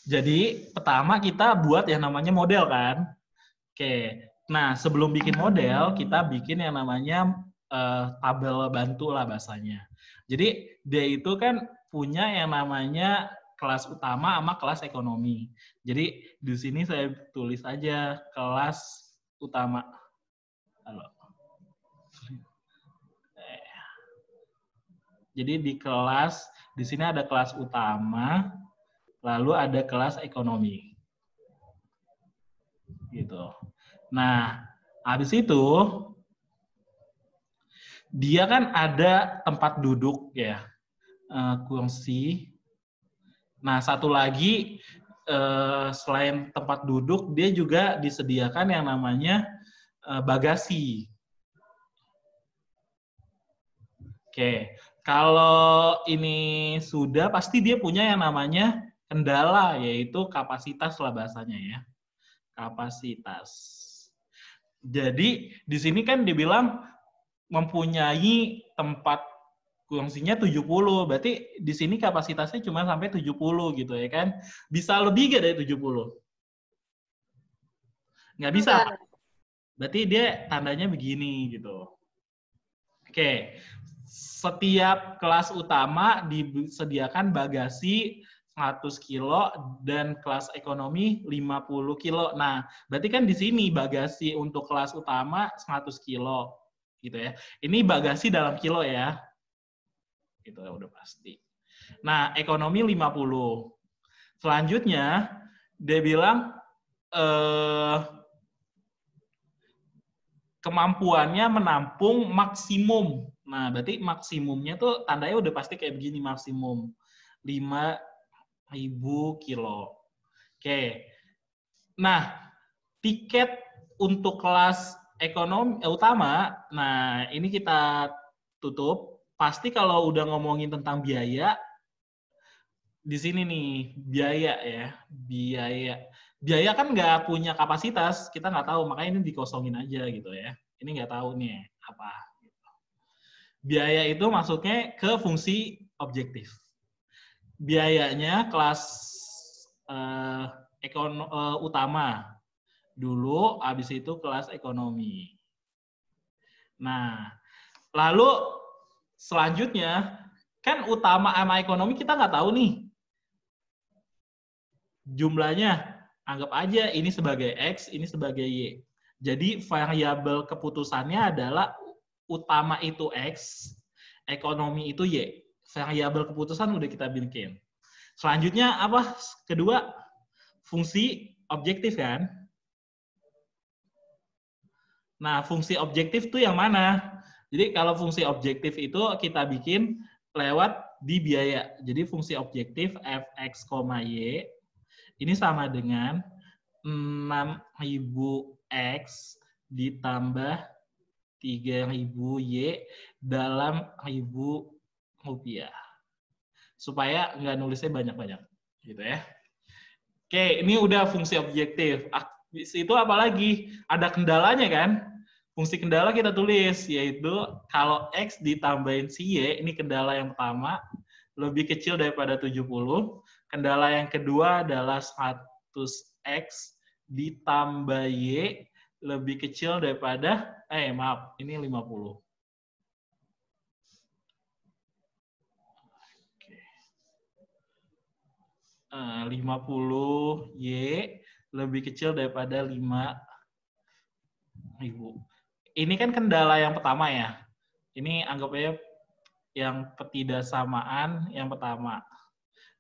Jadi pertama kita buat yang namanya model kan. Oke. Nah, sebelum bikin model, kita bikin yang namanya tabel bantu lah bahasanya. Jadi dia itu kan punya yang namanya kelas utama sama kelas ekonomi. Jadi di sini saya tulis aja kelas utama. Halo. Jadi di sini ada kelas utama, lalu ada kelas ekonomi. Gitu. Nah, habis itu dia kan ada tempat duduk ya, kursi. Nah, satu lagi selain tempat duduk, dia juga disediakan yang namanya bagasi. Oke, kalau ini sudah pasti dia punya yang namanya kendala, yaitu kapasitas lah bahasanya ya. Kapasitas. Jadi di sini kan dibilang mempunyai tempat kursinya 70, berarti di sini kapasitasnya cuma sampai 70 gitu ya kan. Bisa lebih gak dari 70? Nggak bisa. Enggak. Berarti dia tandanya begini gitu. Oke, setiap kelas utama disediakan bagasi 100 kilo dan kelas ekonomi 50 kilo. Nah, berarti kan di sini bagasi untuk kelas utama 100 kilo gitu ya. Ini bagasi dalam kilo ya. Gitu ya udah pasti. Nah, ekonomi 50. Selanjutnya dia bilang kemampuannya menampung maksimum. Nah, berarti maksimumnya tuh tandanya udah pasti kayak begini maksimum. 5.000 kilo. Oke. Nah, tiket untuk kelas ekonomi utama, nah ini kita tutup. Pasti kalau udah ngomongin tentang biaya, di sini nih biaya ya, biaya. Biaya kan nggak punya kapasitas, kita nggak tahu, makanya ini dikosongin aja gitu ya. Ini nggak tahu nih apa. Biaya itu masuknya ke fungsi objektif. Biayanya kelas utama dulu, habis itu kelas ekonomi. Nah, lalu selanjutnya kan utama sama ekonomi kita nggak tahu nih jumlahnya. Anggap aja ini sebagai X, ini sebagai Y. Jadi variabel keputusannya adalah utama itu X, ekonomi itu Y. Variabel keputusan udah kita bikin. Selanjutnya apa? Kedua, fungsi objektif kan? Nah, fungsi objektif itu yang mana? Jadi kalau fungsi objektif itu kita bikin lewat di biaya. Jadi fungsi objektif fx, y ini sama dengan 6.000 X ditambah 3.000 Y dalam 1.000 rupiah. Supaya nggak nulisnya banyak-banyak. Gitu ya. Oke, ini udah fungsi objektif. Itu apalagi? Ada kendalanya kan? Fungsi kendala kita tulis, yaitu kalau X ditambahin si Y, ini kendala yang pertama, lebih kecil daripada 70. Kendala yang kedua adalah 100X ditambah Y lebih kecil daripada, ini 50. 50 Y lebih kecil daripada 5.000. Ini kan kendala yang pertama ya. Ini anggapnya yang ketidaksamaan yang pertama.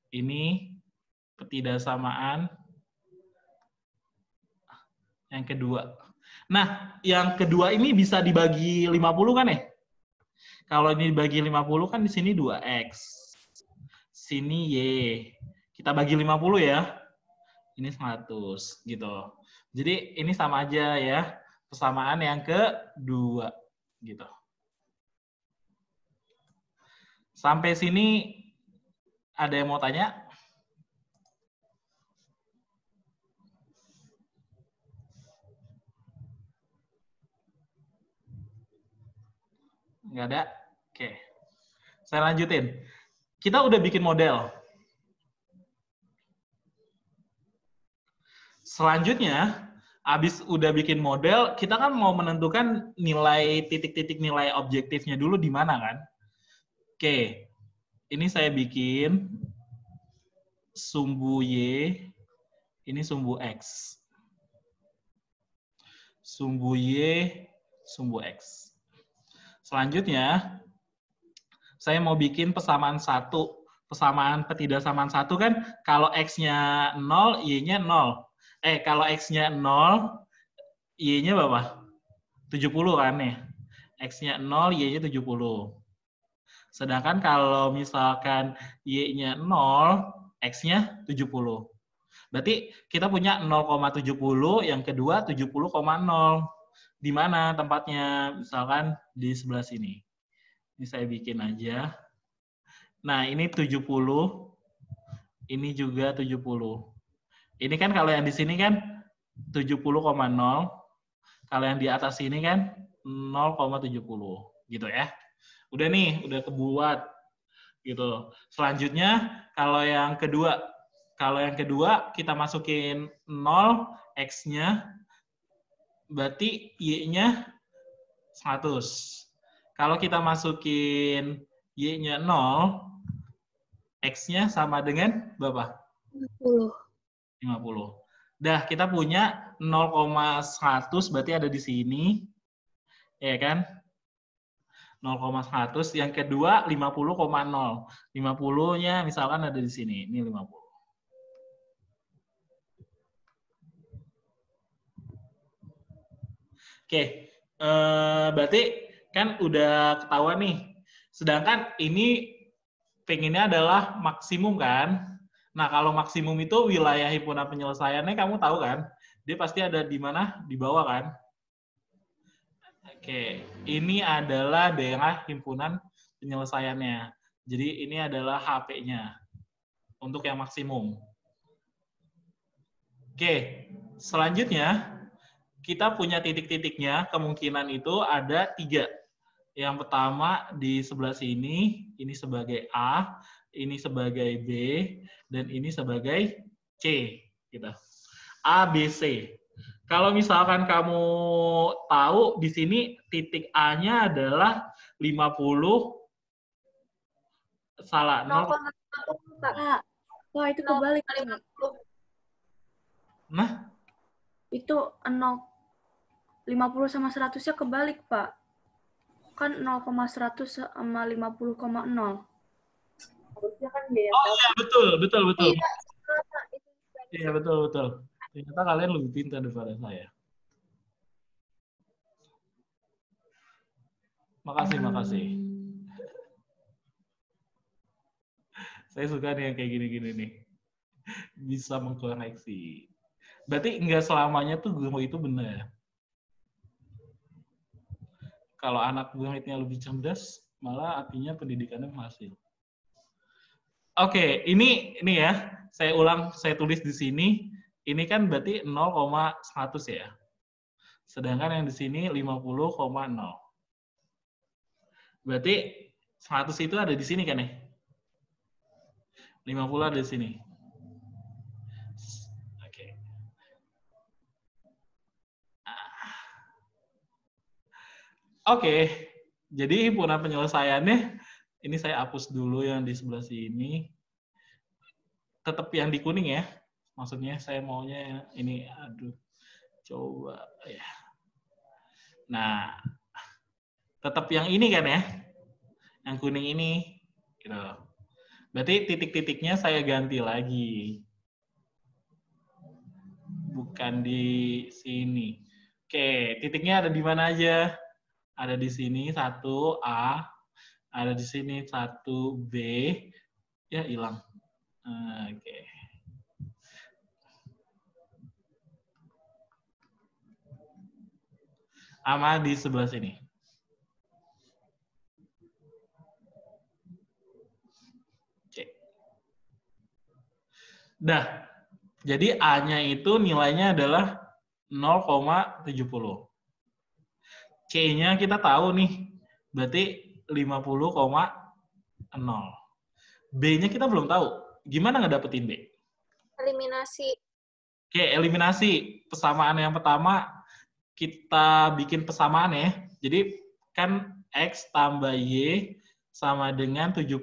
Ini ketidaksamaan yang kedua. Nah, yang kedua ini bisa dibagi 50 kan ya? Kalau ini dibagi 50 kan di sini 2X. Sini Y. Kita bagi 50 ya. Ini 100 gitu. Jadi ini sama aja ya. Persamaan yang kedua gitu. Sampai sini ada yang mau tanya? Nggak ada? Oke. Saya lanjutin. Kita udah bikin model. Selanjutnya, habis udah bikin model, kita kan mau menentukan nilai titik-titik nilai objektifnya dulu di mana kan? Oke, ini saya bikin sumbu Y, ini sumbu X. Sumbu Y, sumbu X. Selanjutnya, saya mau bikin persamaan satu. Persamaan ketidaksamaan satu kan, kalau X-nya 0, Y-nya 0. Kalau X-nya 0, Y-nya berapa? 70 kan nih. X-nya 0, Y-nya 70. Sedangkan kalau misalkan Y-nya 0, X-nya 70. Berarti kita punya 0,70, yang kedua 70,0. Di mana tempatnya? Misalkan di sebelah sini. Ini saya bikin aja. Nah, ini 70. Ini juga 70. Ini kan kalau yang di sini kan 70,0. Kalau yang di atas sini kan 0,70. Gitu ya. Udah nih, udah kebuat. Gitu. Selanjutnya, kalau yang kedua kita masukin 0, X-nya, berarti Y-nya 100. Kalau kita masukin Y-nya 0, X-nya sama dengan berapa? 50. 50. Dah, kita punya 0,100 berarti ada di sini. Ya kan? 0,100. Yang kedua 50,0. 50-nya misalkan ada di sini. Ini 50. Oke. Berarti kan udah ketahuan nih. Sedangkan ini pengennya adalah maksimum kan? Nah, kalau maksimum itu wilayah himpunan penyelesaiannya kamu tahu kan? Dia pasti ada di mana? Di bawah kan? Oke, ini adalah daerah himpunan penyelesaiannya. Jadi ini adalah HP-nya untuk yang maksimum. Oke, selanjutnya kita punya titik-titiknya, kemungkinan itu ada 3. Yang pertama di sebelah sini, ini sebagai A, ini sebagai B, dan ini sebagai C. Gitu. A, B, C. Kalau misalkan kamu tahu, di sini titik A-nya adalah 50, salah, 0. Kak, wah itu kebalik. Nah, itu 50 sama 100-nya kebalik, Pak. Kan 0,100 sama 50,0. Harusnya kan dia. oh iya, betul. Iya, betul. Ternyata kalian lebih pintar daripada saya. Makasih. Saya suka nih yang kayak gini-gini nih. Bisa mengkoreksi. Berarti nggak selamanya tuh guru itu benar. Kalau anak muridnya lebih cerdas, malah artinya pendidikannya berhasil. Oke, ini ya. Saya ulang, saya tulis di sini. Ini kan berarti 0,100 ya. Sedangkan yang di sini 50,0. Berarti 100 itu ada di sini kan ya? 50 ada di sini. Oke. Oke. Jadi himpunan penyelesaiannya, ini saya hapus dulu yang di sebelah sini. Tetap yang di kuning ya. Maksudnya saya maunya ini, aduh. Coba ya. Nah, tetap yang ini kan ya. Yang kuning ini. Gitu. Berarti titik-titiknya saya ganti lagi. Bukan di sini. Oke, titiknya ada di mana aja? Ada di sini 1 A, ada di sini 1 B, ya hilang. Oke. Sama di sebelah sini. Oke. Dah, jadi A-nya itu nilainya adalah 0,70. C-nya kita tahu nih, berarti 50,0. B-nya kita belum tahu. Gimana ngedapetin B? Eliminasi. Oke, eliminasi. Persamaan yang pertama, kita bikin persamaan ya. Jadi, kan X tambah Y sama dengan 70.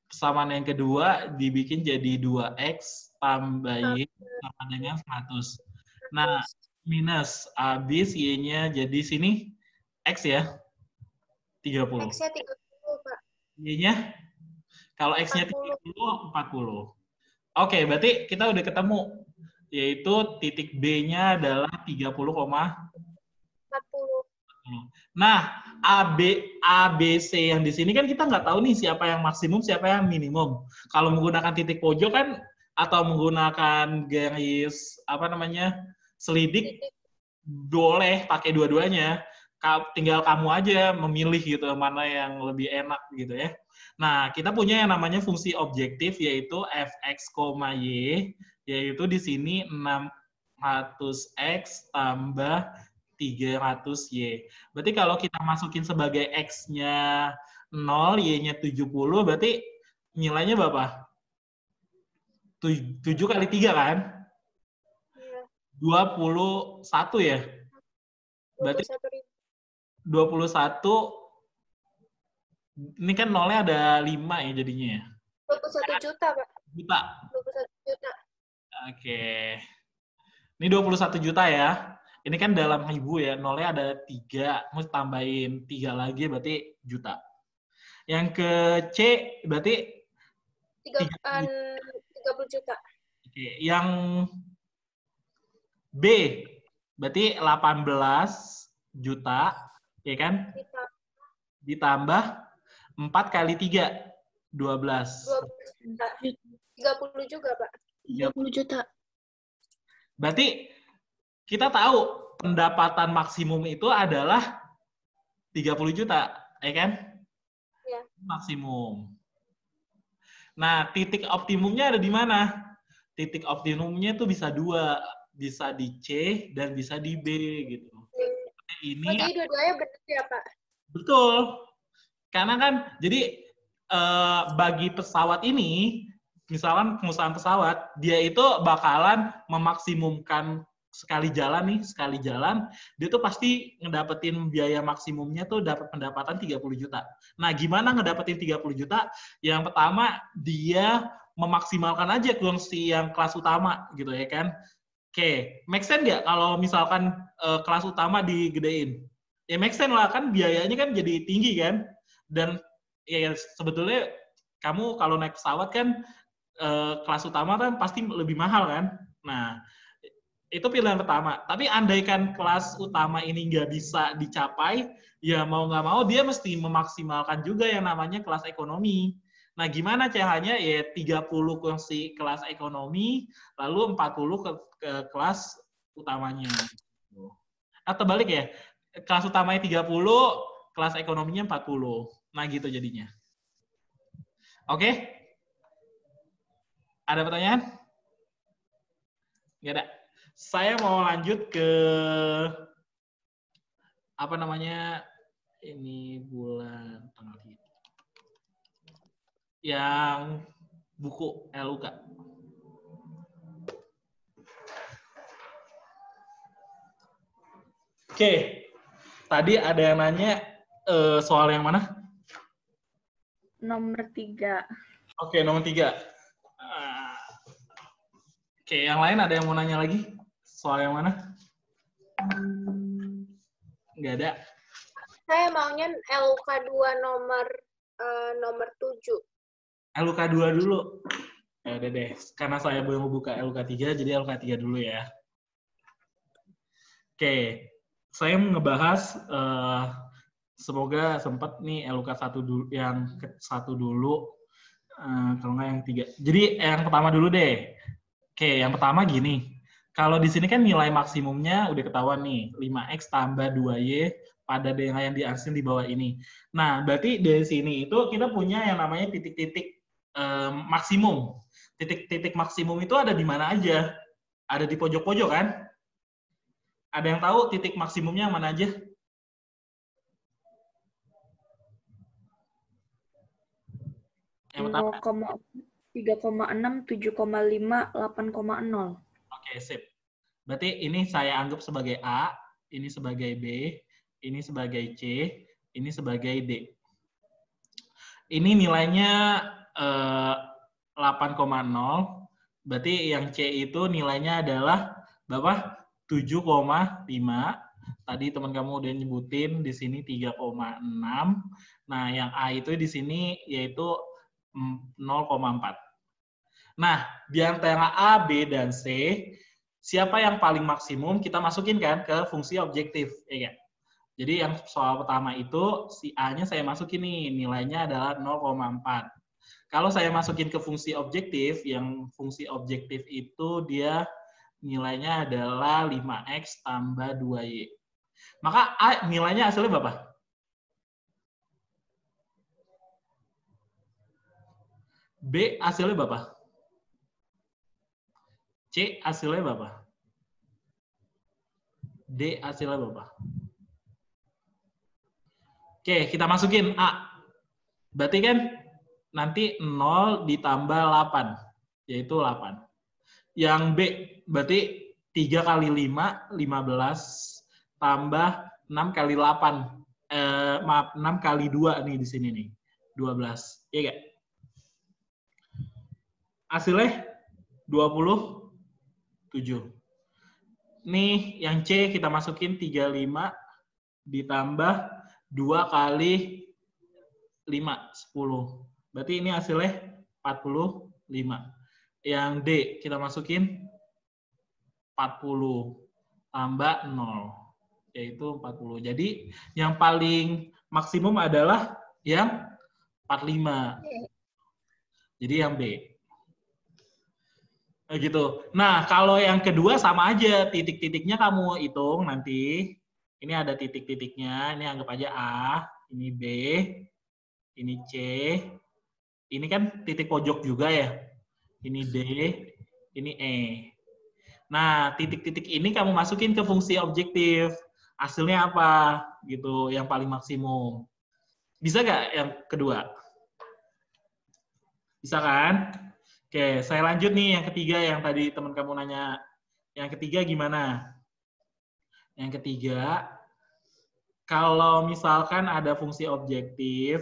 Persamaan yang kedua, dibikin jadi 2X tambah Y sama dengan 100. Nah, minus. Habis Y-nya jadi sini, X ya, 30. X-nya 30, Pak. Y-nya, kalau X-nya 30, 40. Oke, berarti kita udah ketemu. Yaitu titik B-nya adalah 30,40. 40. Nah, ABC yang di sini kan kita nggak tahu nih siapa yang maksimum, siapa yang minimum. Kalau menggunakan titik pojok kan, atau menggunakan garis, apa namanya, selidik, boleh pakai dua-duanya. Tinggal kamu aja memilih gitu, mana yang lebih enak gitu ya. Nah, kita punya yang namanya fungsi objektif, yaitu fx, y, yaitu di sini 600x tambah 300y. Berarti kalau kita masukin sebagai x-nya 0, y-nya 70, berarti nilainya berapa? 7 kali 3 kan? Iya. 21 ya? Berarti 21, ini kan nolnya ada 5 ya jadinya ya? 21 juta, Pak. Juta. 21 juta. Oke. Ini 21 juta ya. Ini kan dalam ribu ya, nolnya ada 3, mau tambahin 3 lagi berarti juta. Yang ke C berarti 30 juta. Oke, yang B berarti 18 juta, ya kan? Ditambah 4 kali 3, 12. 12 juta. 30 juga, Pak. 30 juta. Berarti kita tahu pendapatan maksimum itu adalah 30 juta, ya kan? Ya. Maksimum. Nah, titik optimumnya ada di mana? Titik optimumnya itu bisa 2, bisa di C dan bisa di B gitu. Ini jadi dua-duanya benar ya, Pak? Betul. Karena kan, jadi bagi pesawat ini, misalkan pengusahaan pesawat, dia itu bakalan memaksimumkan sekali jalan, dia tuh pasti ngedapetin biaya maksimumnya tuh dapat pendapatan 30 juta. Nah, gimana ngedapetin 30 juta? Yang pertama, dia memaksimalkan aja kursi yang kelas utama, gitu ya kan. Oke, make sense nggak kalau misalkan kelas utama digedein? Ya make sense lah, kan biayanya kan jadi tinggi kan. Dan ya sebetulnya kamu kalau naik pesawat kan kelas utama kan pasti lebih mahal kan. Nah, itu pilihan pertama. Tapi andaikan kelas utama ini nggak bisa dicapai, ya mau nggak mau dia mesti memaksimalkan juga yang namanya kelas ekonomi. Nah, gimana caranya? Ya 30 kursi kelas ekonomi, lalu 40 ke kelas utamanya. Atau balik ya, kelas utamanya 30, kelas ekonominya 40. Nah, gitu jadinya. Oke? Ada pertanyaan? Nggak ada. Saya mau lanjut ke apa namanya, ini bulan tanggal yang buku LUK. Oke, tadi ada yang nanya soal yang mana? Nomor 3. Oke, nomor 3. Oke, yang lain ada yang mau nanya lagi? Soal yang mana? Nggak ada. Saya maunya LUK 2 nomor 7. LUK 2 dulu. Ya udah deh, karena saya belum buka LUK 3, jadi LUK 3 dulu ya. Oke, saya ngebahas semoga sempat nih LUK 1 dulu, yang ke-1 dulu, kalau nggak yang 3. Jadi yang pertama dulu deh. Oke, yang pertama gini. Kalau di sini kan nilai maksimumnya udah ketahuan nih, 5X tambah 2Y pada daerah yang diarsir di bawah ini. Nah, berarti dari sini itu kita punya yang namanya titik-titik maksimum. Titik-titik maksimum itu ada di mana aja? Ada di pojok-pojok kan? Ada yang tahu titik maksimumnya mana aja? Yang pertama. 3,6, 7,5, 8,0. Oke, sip. Berarti ini saya anggap sebagai A, ini sebagai B, ini sebagai C, ini sebagai D. Ini nilainya 8,0. Berarti yang C itu nilainya adalah berapa? 7,5. Tadi teman kamu udah nyebutin di sini 3,6. Nah, yang A itu di sini yaitu 0,4. Nah, di antara A, B, dan C, siapa yang paling maksimum kita masukin kan ke fungsi objektif, ya kan? Jadi yang soal pertama itu si A-nya saya masukin nih, nilainya adalah 0,4. Kalau saya masukin ke fungsi objektif, yang fungsi objektif itu dia nilainya adalah 5x tambah 2y. Maka A nilainya hasilnya berapa? B hasilnya berapa? C hasilnya berapa? D hasilnya berapa? Oke, kita masukin A. Berarti kan nanti 0 ditambah 8, yaitu 8. Yang B, berarti 3 kali 5, 15, tambah 6 kali 8. Maaf, 6 kali 2 nih di sini nih. 12. Iya nggak? Hasilnya 27. Nih, yang C kita masukin 35 ditambah 2 kali 5, 10. Berarti ini hasilnya 45. Yang D kita masukin 40 tambah 0, yaitu 40. Jadi yang paling maksimum adalah yang 45. Jadi yang B. Gitu. Nah, kalau yang kedua sama aja, titik-titiknya kamu hitung nanti. Ini ada titik-titiknya, ini anggap aja A, ini B, ini C, ini kan titik pojok juga ya. Ini D, ini E. Nah, titik-titik ini kamu masukin ke fungsi objektif. Hasilnya apa? Gitu, yang paling maksimum. Bisa nggak yang kedua? Bisa kan? Oke, saya lanjut nih yang ketiga yang tadi teman kamu nanya. Yang ketiga gimana? Yang ketiga, kalau misalkan ada fungsi objektif,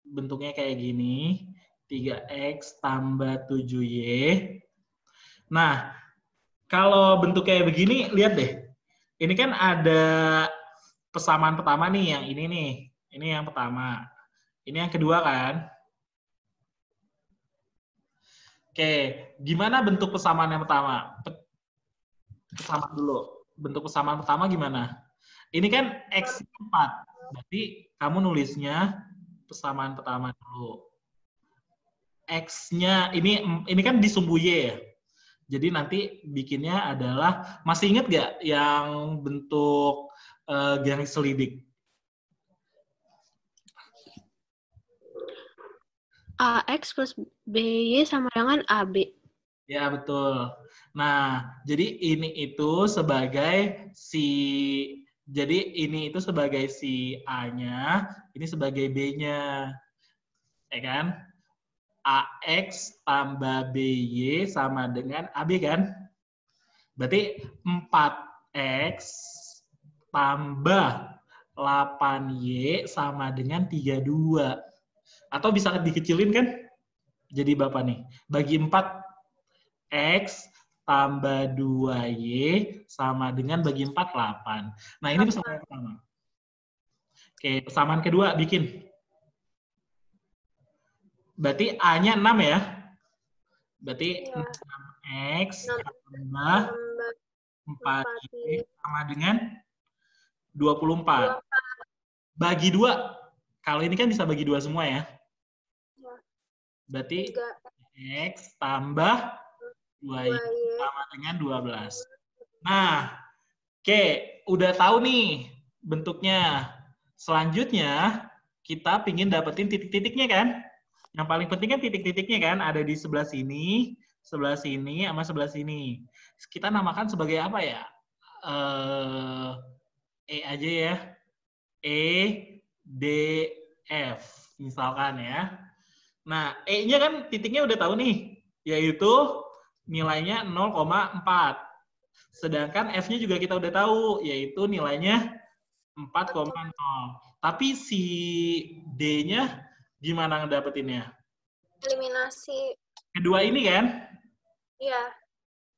bentuknya kayak gini, 3x tambah 7y. Nah, kalau bentuk kayak begini, lihat deh. Ini kan ada persamaan pertama nih, yang ini nih. Ini yang pertama. Ini yang kedua kan? Oke, gimana bentuk persamaan yang pertama? Persamaan dulu. Bentuk persamaan pertama gimana? Ini kan X 4. Berarti kamu nulisnya persamaan pertama dulu. X-nya, ini kan disumbu Y ya. Jadi nanti bikinnya adalah, masih ingat nggak yang bentuk garis selidik? AX plus BY sama dengan AB. Ya, betul. Nah, jadi ini itu sebagai si A-nya, ini sebagai B-nya. Ya kan? AX tambah BY sama dengan AB kan? Berarti 4X tambah 8Y sama dengan 32. Atau bisa dikecilin kan? Jadi Bapak nih, bagi 4X tambah 2Y sama dengan bagi 4, 8. Nah, ini persamaan pertama. Oke, persamaan kedua bikin. Berarti A-nya 6 ya? Berarti 6X tambah 4Y sama dengan 24. Bagi 2. Kalau ini kan bisa bagi 2 semua ya? Berarti X tambah 2Y sama dengan 12. Nah, oke, udah tahu nih bentuknya. Selanjutnya, kita pingin dapetin titik-titiknya kan? Yang paling penting kan titik-titiknya kan? Ada di sebelah sini, sama sebelah sini. Kita namakan sebagai apa ya? E aja ya. E, D, F. Misalkan ya. Nah, E-nya kan titiknya udah tahu nih, yaitu nilainya 0,4. Sedangkan F-nya juga kita udah tahu, yaitu nilainya 4,0. Tapi si D-nya gimana ngedapetinnya? Eliminasi. Kedua ini kan? Iya.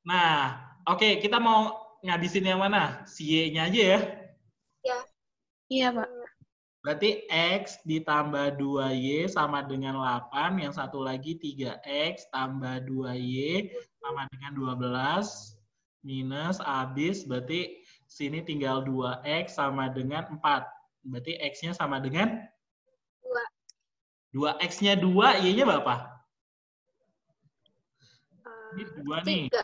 Nah, oke, kita mau ngabisin yang mana? Si Y-nya aja ya? Ya. Iya, Pak. Berarti X ditambah 2Y sama dengan 8, yang satu lagi 3X tambah 2Y sama dengan 12, minus, habis, berarti sini tinggal 2X sama dengan 4. Berarti X-nya sama dengan? 2. 2X-nya 2, Y-nya berapa? Ini 2 nih. 3.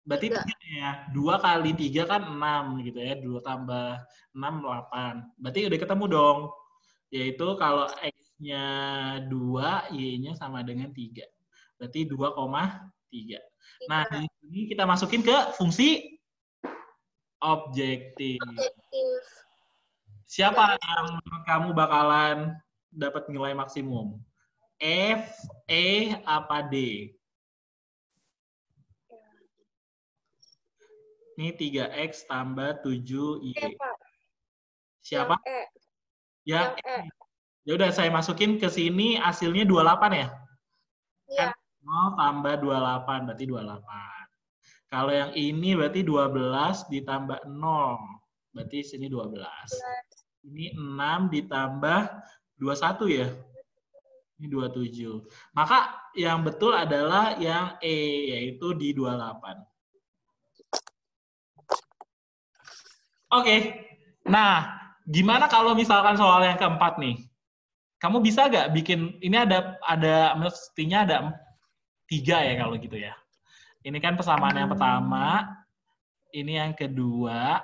Berarti 3 ya. 2 kali 3 kan 6 gitu ya. 2 tambah 6, 8. Berarti udah ketemu dong. Yaitu kalau X-nya 2, Y-nya sama dengan 3. Berarti 2,3. Nah, di sini kita masukin ke fungsi objektif. Siapa yang menurut kamu bakalan dapat nilai maksimum? F, E, apa D? Ini 3X tambah 7Y. Siapa? Yang Yang E. Ya udah saya masukin ke sini hasilnya 28 ya? Iya. Kan 0 tambah 28 berarti 28. Kalau yang ini berarti 12 ditambah 0. Berarti sini 12. Ini 6 ditambah 21 ya? Ini 27. Maka yang betul adalah yang E, yaitu di 28. Oke. Nah, gimana kalau misalkan soal yang keempat nih? Kamu bisa nggak bikin, ini ada mestinya ada 3 ya kalau gitu ya. Ini kan persamaan yang pertama, ini yang kedua,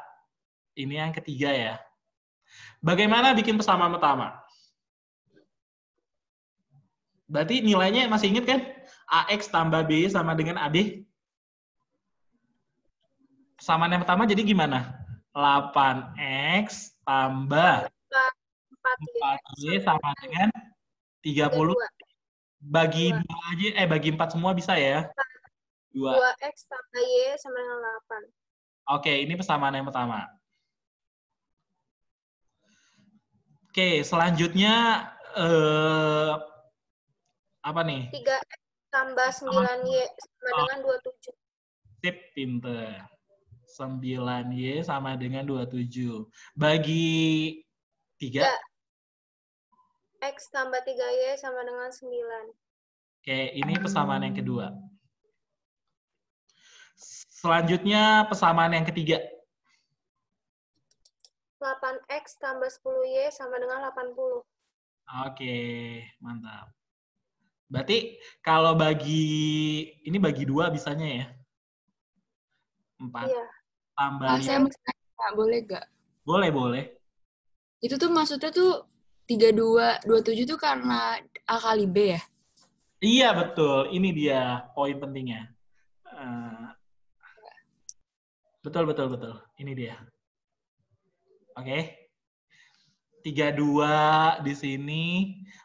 ini yang ketiga ya. Bagaimana bikin persamaan pertama? Berarti nilainya masih ingat kan? AX tambah B sama dengan AD. Persamaan yang pertama jadi gimana? 8X tambah 4Y sama dengan 30. Bagi 2 aja, bagi 4 semua bisa ya? 2X tambah Y sama dengan 8. Oke, ini persamaan yang pertama. Oke, selanjutnya apa nih? 3X tambah 9Y sama dengan 27. Sip, pinter. 9Y sama dengan 27. Bagi 3. X tambah 3Y sama dengan 9. Oke, ini persamaan yang kedua. Selanjutnya persamaan yang ketiga. 8X tambah 10Y sama dengan 80. Oke, mantap. Berarti kalau ini bagi 2 bisanya ya? 4. Iya. Tambah saya mau tanya, boleh nggak? Boleh. Itu tuh maksudnya tuh 32, 27 tuh karena A kali B ya? Iya, betul. Ini dia poin pentingnya. Betul. Ini dia. Oke. 32 di sini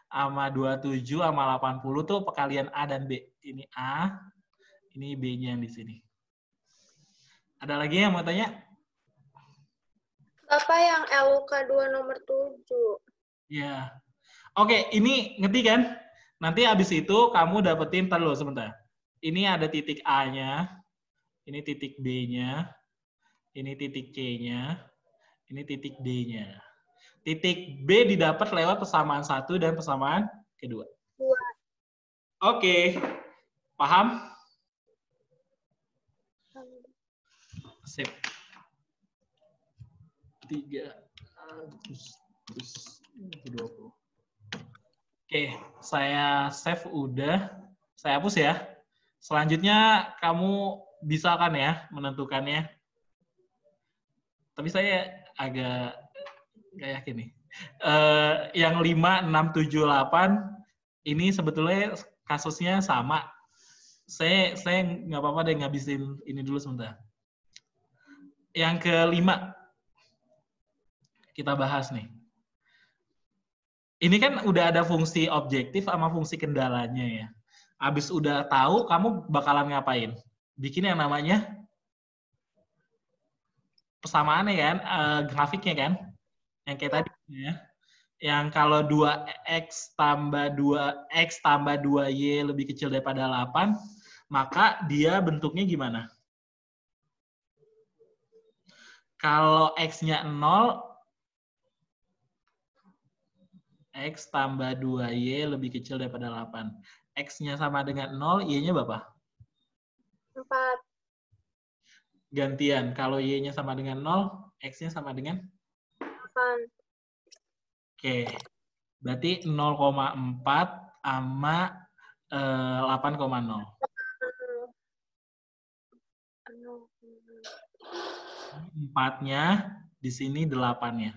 sama 27 sama 80 tuh perkalian A dan B. Ini A, ini B-nya yang di sini. Ada lagi yang mau tanya? Bapak yang LUK2 nomor 7. Ya. Oke, ini ngerti kan? Nanti habis itu kamu dapetin, terlalu sebentar. Ini ada titik A-nya, ini titik B-nya, ini titik C-nya, ini titik D-nya. Titik B didapat lewat persamaan 1 dan persamaan kedua. 2. Oke. Paham? Sip. 3 Agustus 2020. Oke, saya save udah. Saya hapus ya. Selanjutnya kamu bisa kan ya menentukannya. Tapi saya agak nggak yakin nih. Yang 5, 6, 7, 8 ini sebetulnya kasusnya sama. Saya nggak apa-apa deh ngabisin ini dulu sebentar. Yang kelima kita bahas nih. Ini kan udah ada fungsi objektif sama fungsi kendalanya ya. Abis udah tahu, kamu bakalan ngapain? Bikin yang namanya persamaannya kan, grafiknya kan, yang kayak tadi ya. Yang kalau 2x tambah 2x tambah 2y lebih kecil daripada 8, maka dia bentuknya gimana? Kalau x-nya 0, x tambah 2y lebih kecil daripada 8. X-nya sama dengan 0, y-nya berapa? 4. Gantian, kalau y-nya sama dengan 0, x-nya sama dengan? 8. Oke, berarti 0,4 sama 8,0. 4-nya, di sini 8-nya.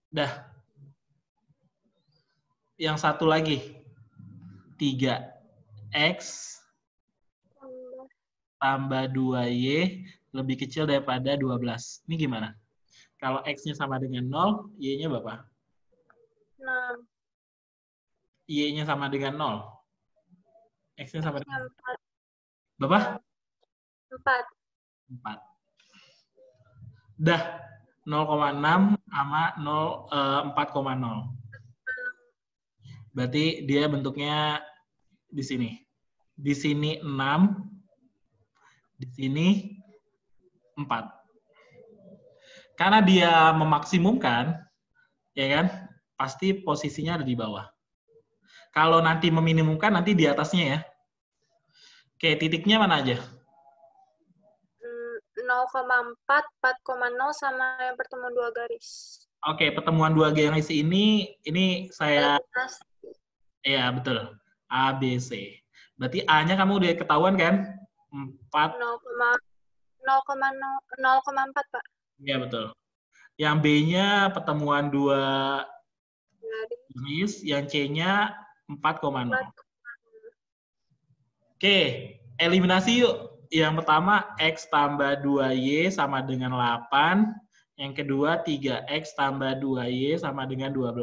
Dah. Yang satu lagi. 3x tambah 2y lebih kecil daripada 12. Ini gimana? Kalau x-nya sama dengan 0, y-nya berapa? 6. Y-nya sama dengan 0. X-nya sama dengan 4. berapa? 4. 4. Dah. 0,6 sama 4,0. Berarti dia bentuknya di sini. Di sini 6, di sini 4. Karena dia memaksimumkan, ya kan, pasti posisinya ada di bawah. Kalau nanti meminimumkan, nanti di atasnya ya. Oke, titiknya mana aja? 0,4, 4,0 sama yang pertemuan 2 garis. Oke, pertemuan 2 garis ini saya... Ya, betul. A, B, C. Berarti A-nya kamu udah ketahuan kan? 4. 0,4, Pak. Iya, betul. Yang B-nya pertemuan 2 garis, yang C-nya 4,0. Oke, eliminasi yuk. Yang pertama, X tambah 2Y sama dengan 8. Yang kedua, 3X tambah 2Y sama dengan 12.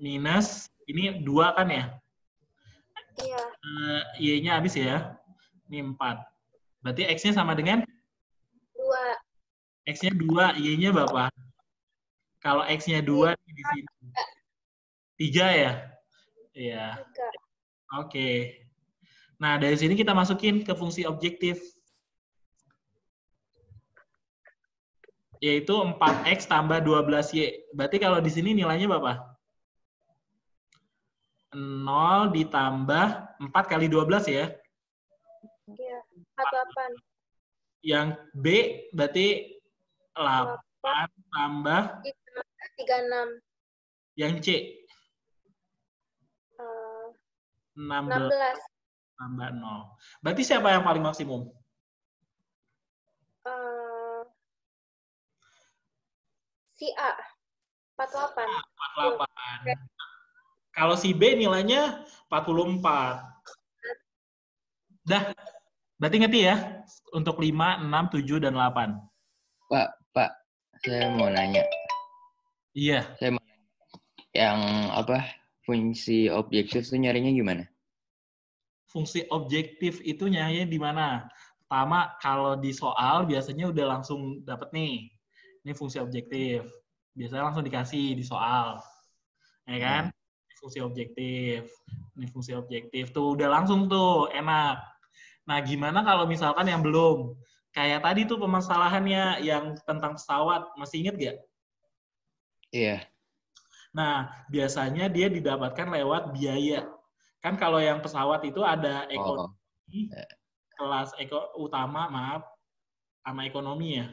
Minus, ini 2 kan ya? Iya. Y-nya habis ya? Ini 4. Berarti X-nya sama dengan? 2. X-nya 2, Y-nya berapa? Kalau X-nya 2, di sini. 3 ya? Iya. 3. Oke. Nah, dari sini kita masukin ke fungsi objektif. Yaitu 4X tambah 12Y. Berarti kalau di sini nilainya berapa? 0 ditambah 4 kali 12 ya? Iya. 48. Yang B berarti 8 tambah 36. yang C? 16 tambah 0. Berarti siapa yang paling maksimum? Si A. 48. 48. Kalau si B nilainya 44. Dah. Berarti ngerti ya? Untuk 5, 6, 7, dan 8. Pak, saya mau nanya. Iya. Saya mau nanya. Yang apa? Fungsi objektif itu nyarinya gimana? Fungsi objektif itu nyarinya di mana? Pertama, kalau di soal biasanya udah langsung dapet nih. Ini fungsi objektif. Biasanya langsung dikasih di soal. Ya kan? Fungsi objektif. Ini fungsi objektif. Tuh, udah langsung tuh. Enak. Nah, gimana kalau misalkan yang belum? Kayak tadi tuh permasalahannya yang tentang pesawat. Masih inget gak? Iya. Nah, biasanya dia didapatkan lewat biaya. Kan kalau yang pesawat itu ada ekonomi, kelas utama, maaf, sama ekonomi ya.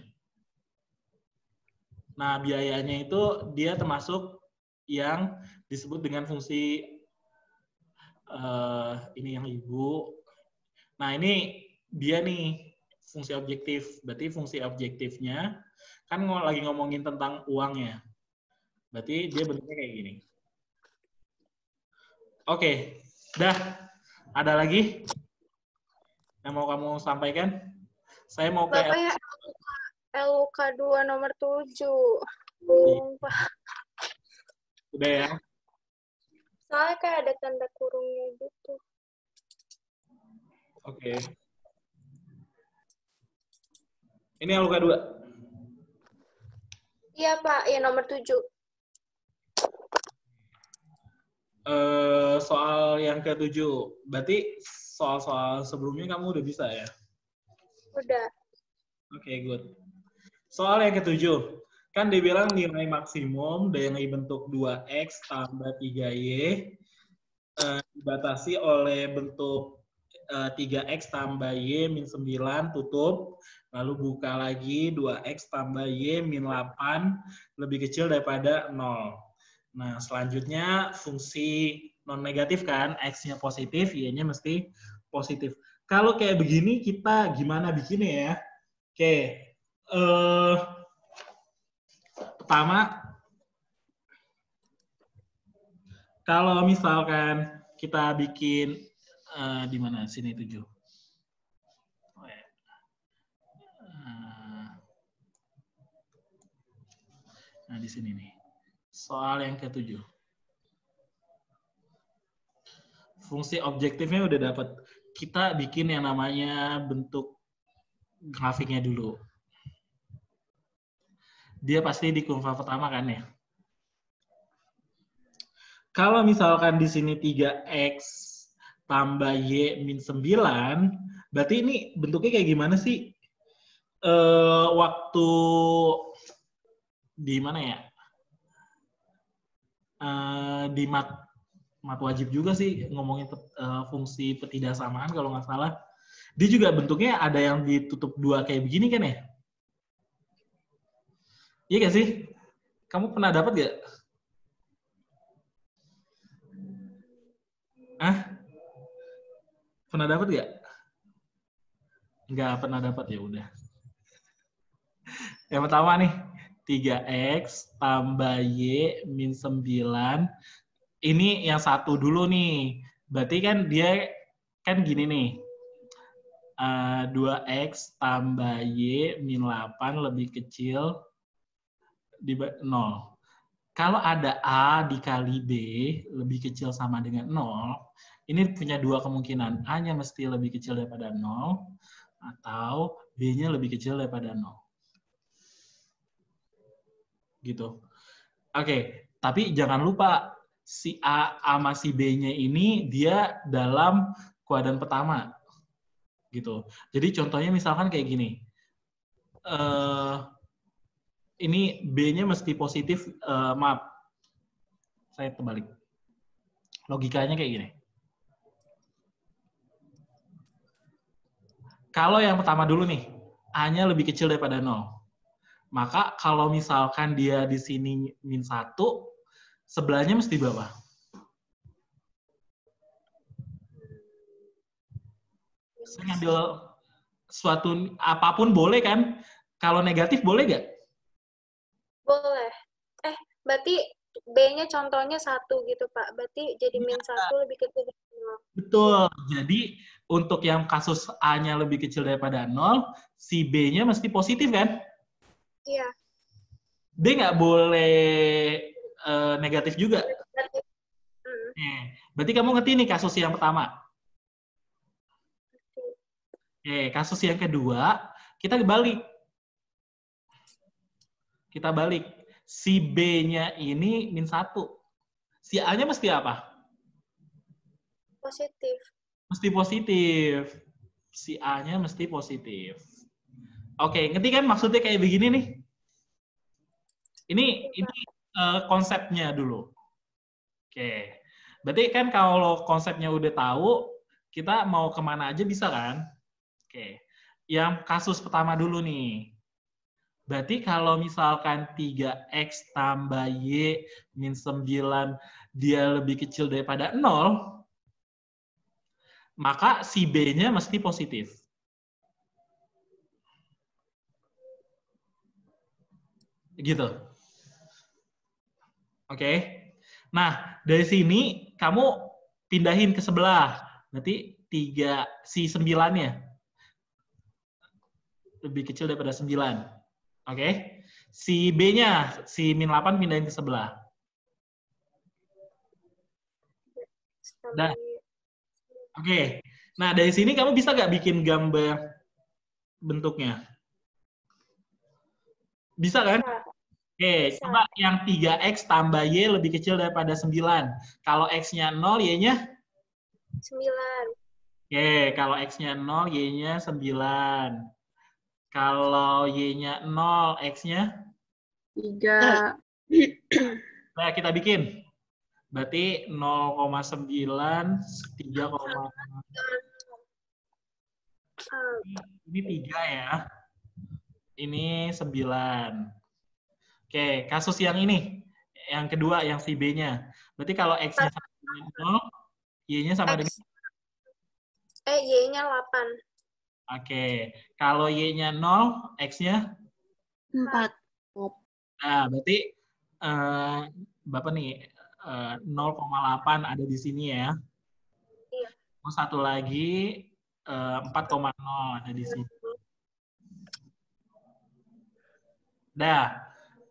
Nah, biayanya itu dia termasuk yang disebut dengan fungsi ini yang ibu. Nah, ini dia nih fungsi objektif. Berarti fungsi objektifnya kan lagi ngomongin tentang uangnya. Berarti dia bentuknya kayak gini. Oke, dah. Ada lagi yang mau kamu sampaikan? Saya mau ke Bapak ya, LUK 2 nomor 7. Udah ya? Soalnya kayak ada tanda kurungnya gitu. Oke. Ini Aluka 2. Iya, Pak. Ya, nomor 7. Soal yang ke-7. Berarti soal-soal sebelumnya kamu udah bisa ya? Udah. Oke, good. Soal yang ke-7. Kan dibilang nilai maksimum dari bentuk 2x tambah 3y dibatasi oleh bentuk 3x tambah y min 9 tutup, lalu buka lagi 2x tambah y min 8 lebih kecil daripada 0. Nah, selanjutnya fungsi non negatif kan, x-nya positif, y-nya mesti positif. Kalau kayak begini kita gimana bikinnya ya? Oke, pertama, kalau misalkan kita bikin di mana sini 7. Nah, di sini nih. Soal yang ke-7. Fungsi objektifnya udah dapat. Kita bikin yang namanya bentuk grafiknya dulu. Dia pasti di kurva pertama kan ya? Kalau misalkan di sini 3x tambah y min 9, berarti ini bentuknya kayak gimana sih? Waktu di mana ya? Di mat wajib juga sih ngomongin fungsi ketidaksamaan kalau nggak salah. Dia juga bentuknya ada yang ditutup 2 kayak begini kan ya? Iya nggak sih? Kamu pernah dapat nggak? Pernah dapat nggak? Nggak pernah dapat, ya udah. Yang pertama nih, 3x tambah y min 9. Ini yang satu dulu nih. Berarti kan dia kan gini nih. 2x tambah y min 8 lebih kecil di 0. Kalau ada A dikali B lebih kecil sama dengan 0, ini punya 2 kemungkinan. A-nya mesti lebih kecil daripada 0, atau B-nya lebih kecil daripada 0. Gitu. Oke, tapi jangan lupa, si A sama si B-nya ini dia dalam kuadran pertama. Gitu. Jadi contohnya misalkan kayak gini. Ini B-nya mesti positif, maaf. Saya terbalik. Logikanya kayak gini. Kalau yang pertama dulu nih, A-nya lebih kecil daripada 0. Maka kalau misalkan dia di sini min 1, sebelahnya mesti berapa? Saya ngambil suatu apapun boleh kan? Kalau negatif boleh nggak? Boleh. Berarti B-nya contohnya 1 gitu, Pak. Berarti jadi min 1 lebih kecil dari 0. Betul. Jadi untuk yang kasus A-nya lebih kecil daripada 0, si B-nya mesti positif kan? Iya. B nggak boleh negatif juga. Negatif. Berarti kamu ngerti nih kasus yang pertama. Kasus yang kedua, kita balik. Kita balik. Si B-nya ini min 1. Si A-nya mesti apa? Positif. Mesti positif. Si A-nya mesti positif. Oke, ngerti kan maksudnya kayak begini nih? Ini konsepnya dulu. Oke. Berarti kan kalau konsepnya udah tahu, kita mau kemana aja bisa kan? Oke. Yang kasus pertama dulu nih. Berarti kalau misalkan 3x tambah y min 9 dia lebih kecil daripada 0, maka si B-nya mesti positif. Gitu. Oke. Nah, dari sini kamu pindahin ke sebelah. Berarti 3 si 9-nya lebih kecil daripada 9. Oke. Si B-nya, si min 8 pindahin ke sebelah. Oke. Nah, dari sini kamu bisa nggak bikin gambar bentuknya? Bisa kan? Bisa. Oke, Bisa. coba yang 3X tambah Y lebih kecil daripada 9. Kalau X-nya 0, Y-nya? 9. Oke, kalau X-nya 0, Y-nya 9. Kalau Y-nya 0, X-nya? 3. Nah, kita bikin. Berarti 0,9, 3, ini 3 ya. Ini 9. Oke, kasus yang ini. Yang kedua, yang si B-nya. Berarti kalau X-nya sama dengan 0, Y-nya sama dengan? Y-nya 8. Oke, kalau Y-nya 0, X-nya? 4. Nah, berarti Bapak nih 0,8 ada di sini ya. Iya. Terus satu lagi 4,0 ada di sini. Dah,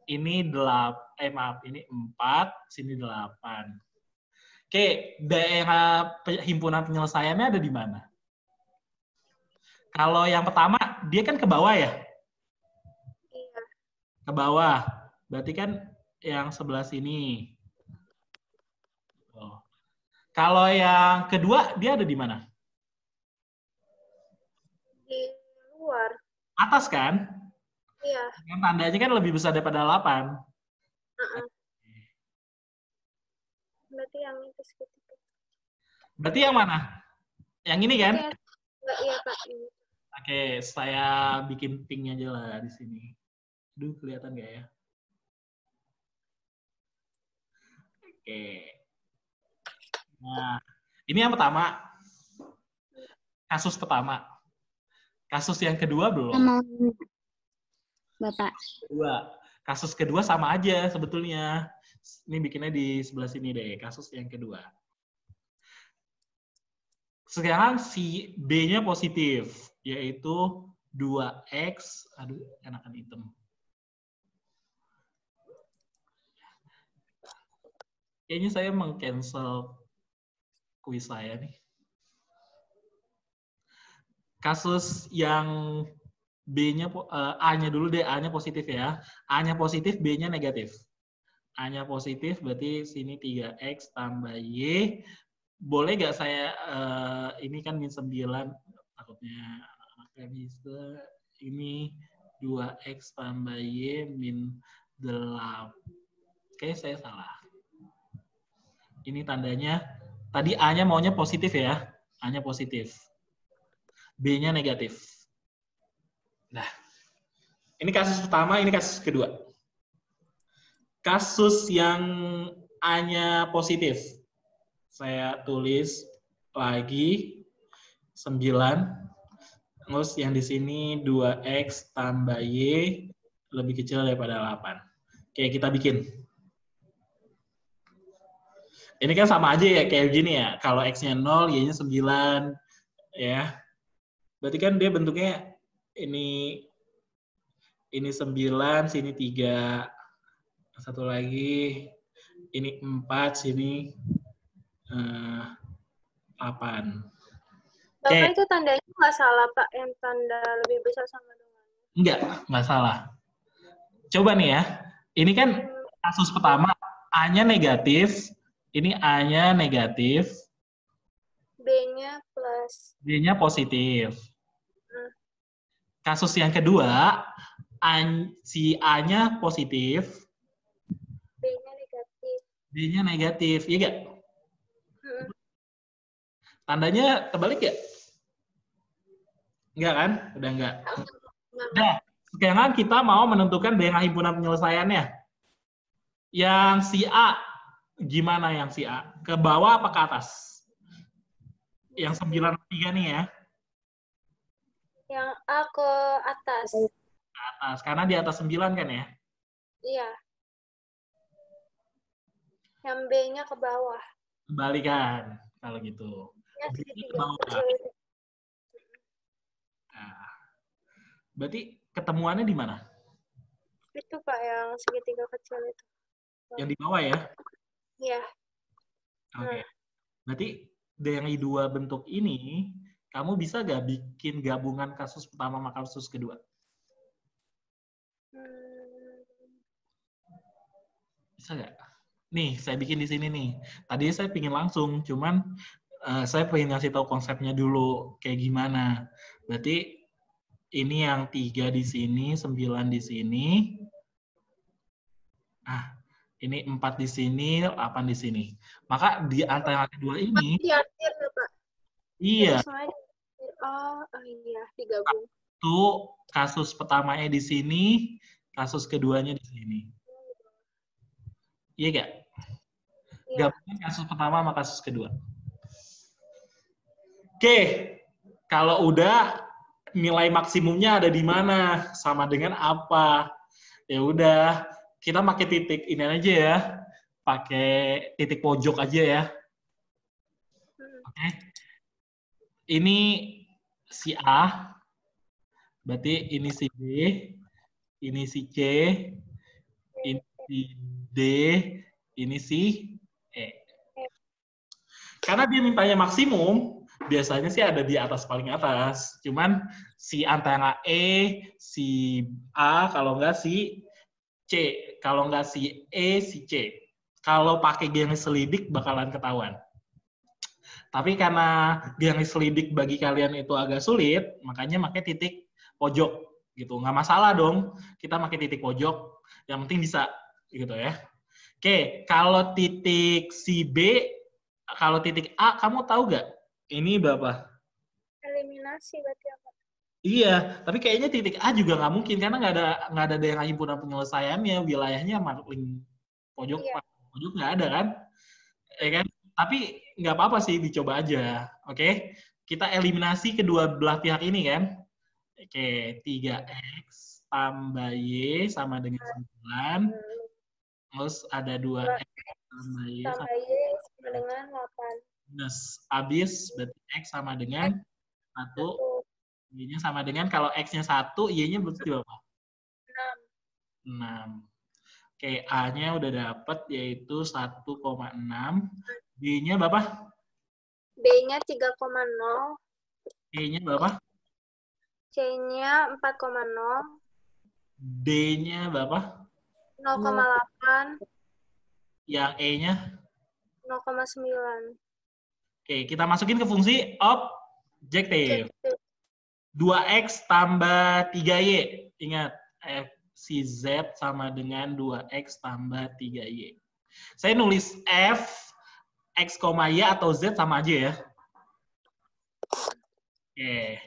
ini 8, ini 4, sini 8. Oke, daerah himpunan penyelesaiannya ada di mana? Kalau yang pertama, dia kan ke bawah ya? Iya. Ke bawah. Berarti kan yang sebelah sini. Oh. Kalau yang kedua, dia ada di mana? Di luar. Atas kan? Iya. Yang tandanya kan lebih besar daripada 8. Berarti yang itu segitu. Berarti yang mana? Yang ini kan? Iya, Pak. Oke, saya bikin pink aja lah di sini. Aduh, kelihatan nggak ya? Oke. Nah, ini yang pertama. Kasus pertama. Kasus yang kedua belum? Bapak. Kedua. Kasus kedua sama aja sebetulnya. Ini bikinnya di sebelah sini deh, kasus yang kedua. Sekarang si B-nya positif, yaitu 2X. Aduh, enakan hitam. Kayaknya saya meng-cancel kuis saya nih. Kasus yang B-nya, A-nya dulu deh, A-nya positif ya. A-nya positif, B-nya negatif. A-nya positif, berarti sini 3X tambah Y. Boleh nggak saya, ini kan min 9, takutnya nggak bisa. Ini 2X tambah Y min 8. Oke, saya salah. Ini tandanya, tadi A-nya maunya positif ya. A-nya positif. B-nya negatif. Nah, ini kasus pertama, ini kasus kedua. Kasus yang A-nya positif. Saya tulis lagi 9. Terus yang di sini 2X tambah Y lebih kecil daripada 8. Oke, kita bikin. Ini kan sama aja ya, kayak gini ya. Kalau X-nya 0, Y-nya 9. Ya. Berarti kan dia bentuknya ini 9, sini 3. Satu lagi, ini 4, sini 8. Bapak itu tandanya nggak salah, Pak. Yang tanda lebih besar sama dengan. Nggak salah. Coba nih ya. Ini kan kasus pertama, A-nya negatif. Ini A-nya negatif. B-nya plus. B-nya positif. Kasus yang kedua, si A-nya positif. B-nya negatif. B-nya negatif. Iya nggak? Tandanya terbalik ya? Enggak kan? Udah enggak. Nah, sekarang kita mau menentukan daerah himpunan penyelesaiannya. Yang si A, gimana yang si A? Ke bawah apa ke atas? Yang 93 nih ya. Yang A ke atas. Ke atas, karena di atas 9 kan ya? Iya. Yang B-nya ke bawah. Kebalikan, kalau gitu. Ya, B-nya ke bawah. Nah, berarti ketemuannya di mana? Itu, Pak, yang segitiga kecil itu. Yang di bawah ya? Iya. Oke. Berarti dari dua bentuk ini, kamu bisa gak bikin gabungan kasus pertama sama kasus kedua? Bisa nggak? Nih, saya bikin di sini nih. Tadi saya pingin langsung, cuman saya pengen ngasih tahu konsepnya dulu kayak gimana. Berarti ini yang 3 di sini, 9 di sini. Ini 4 di sini, 8 di sini. Maka di antara kedua ini, Di akhir ya, Pak? iya, Tulisannya iya, digabung. tuh kasus pertamanya di sini, kasus keduanya di sini. Iya nggak? Iya. Gabungin kasus pertama sama kasus kedua. Oke, kalau udah nilai maksimumnya ada di mana, sama dengan apa? Ya udah, kita pakai titik ini aja ya, pakai titik pojok aja ya. Oke, ini si A, berarti ini si B, ini si C, ini si D, ini si E. Karena dia mintanya maksimum, biasanya sih ada di atas paling atas. Cuman si antara E, si A, kalau nggak si C. Kalau nggak si E, si C. Kalau pakai garis selidik bakalan ketahuan. Tapi karena garis selidik bagi kalian itu agak sulit, makanya pakai titik pojok gitu. Nggak masalah dong, kita pakai titik pojok. Yang penting bisa gitu ya. Oke, kalau titik si B, kalau titik A, kamu tahu nggak? Ini berapa? Eliminasi berarti apa? Iya, tapi kayaknya titik A juga nggak mungkin karena nggak ada daerah himpunan penyelesaiannya, wilayahnya paling pojok Iya. pojok nggak ada kan, ya kan? Tapi nggak apa-apa sih, dicoba aja, oke? Kita eliminasi kedua belah pihak ini kan, oke? 3x tambah y sama dengan 9, terus ada 2x tambah y Tambah Y sama dengan 8. minus habis berarti x sama dengan 1. Y-nya sama dengan, kalau X-nya 1, Y-nya berarti berapa? 6. Oke, A-nya udah dapet, yaitu 1,6. B-nya berapa? B-nya 3,0. E-nya berapa? C-nya 4,0. D-nya berapa? 0,8. Yang E-nya? 0,9. Oke, kita masukin ke fungsi objektif. 2X tambah 3Y. Ingat, si Z sama dengan 2X tambah 3Y. Saya nulis F, X, Y atau Z sama aja ya. Oke.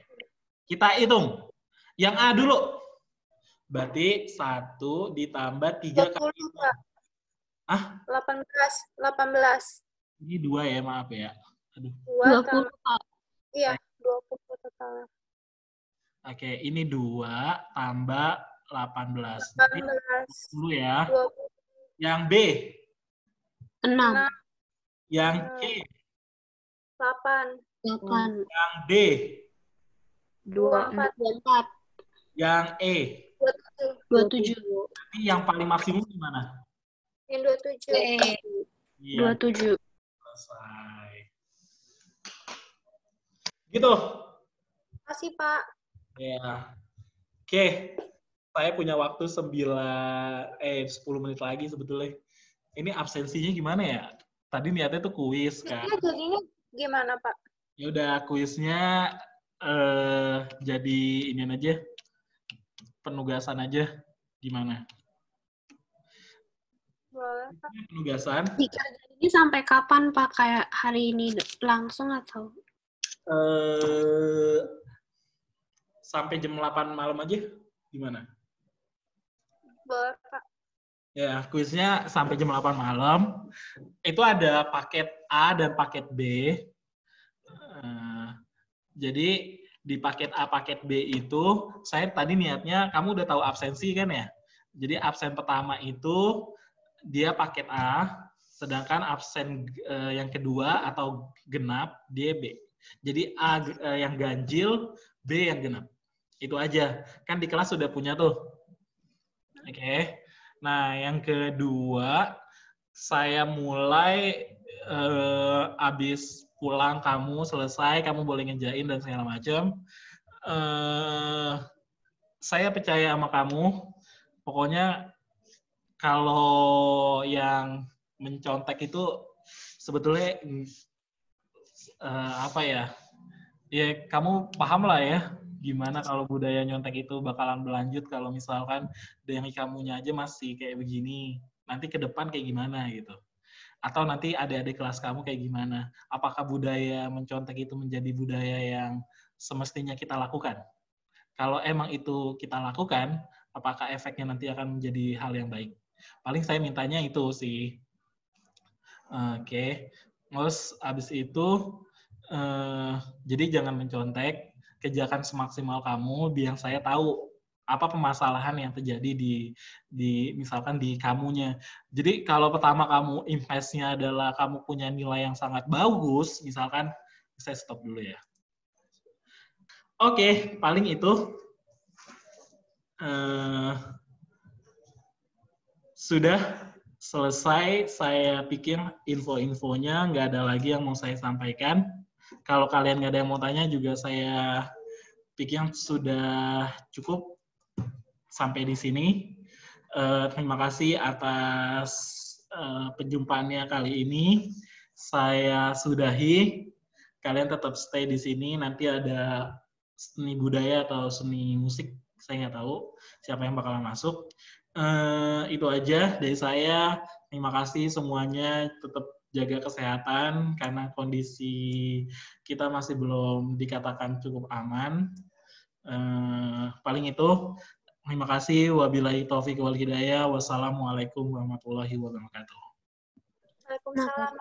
Kita hitung. Yang A dulu. Berarti 1 ditambah 3 kali 20, Pak. 18. Ini 2 ya, maaf ya. Aduh. 2 20, Pak. Iya, 20 total. Oke, ini 2 tambah 18. 18. Dulu ya. 20. Yang B. 6. Yang C. 8. 8. Yang D. 24. 24. Yang E. 27. 27. Nanti yang paling maksimum gimana? Yang 27. Iya, 27. selesai. Gitu. Makasih, Pak. Ya. Oke. Saya punya waktu 10 menit lagi sebetulnya. Ini absensinya gimana ya? Tadi niatnya tuh kuis kan. Ini jadinya gimana, Pak? Ya udah, kuisnya jadi ini aja. Penugasan aja. Gimana? Boleh, Pak. Penugasan. Ini sampai kapan, Pak? Kayak hari ini langsung atau? Sampai jam 8 malam aja. Gimana? Boleh, Pak. Ya, kuisnya sampai jam 8 malam. Itu ada paket A dan paket B. Jadi di paket A, paket B itu, saya tadi niatnya, kamu udah tahu absensi kan ya? Jadi absen pertama itu, dia paket A, sedangkan absen yang kedua atau genap, dia B. Jadi A yang ganjil, B yang genap. Itu aja. Kan di kelas sudah punya tuh. Oke. Nah, yang kedua, saya mulai abis pulang kamu selesai, kamu boleh ngejain dan segala macam. Saya percaya sama kamu. Pokoknya kalau yang mencontek itu sebetulnya apa ya? Ya kamu paham lah ya gimana kalau budaya nyontek itu bakalan berlanjut kalau misalkan dari kamunya aja masih kayak begini, nanti ke depan kayak gimana gitu. Atau nanti adik-adik kelas kamu kayak gimana. Apakah budaya mencontek itu menjadi budaya yang semestinya kita lakukan? Kalau emang itu kita lakukan, apakah efeknya nanti akan menjadi hal yang baik? Paling saya mintanya itu sih. Oke. Terus abis itu, jadi jangan mencontek, kerjakan semaksimal kamu, biar saya tahu apa permasalahan yang terjadi di misalkan di kamunya. Jadi kalau pertama kamu investnya adalah kamu punya nilai yang sangat bagus, misalkan saya stop dulu ya. Oke, paling itu sudah selesai. Saya pikir info-infonya nggak ada lagi yang mau saya sampaikan. Kalau kalian nggak ada yang mau tanya juga saya pikir sudah cukup sampai di sini. Terima kasih atas penjumpaannya kali ini. Saya sudahi. Kalian tetap stay di sini. Nanti ada seni budaya atau seni musik. Saya nggak tahu siapa yang bakalan masuk. Itu aja dari saya. Terima kasih semuanya. Tetap jaga kesehatan karena kondisi kita masih belum dikatakan cukup aman. Paling itu. Terima kasih. Wabillahi taufiq wal hidayah. Wassalamualaikum warahmatullahi wabarakatuh. Waalaikumsalam.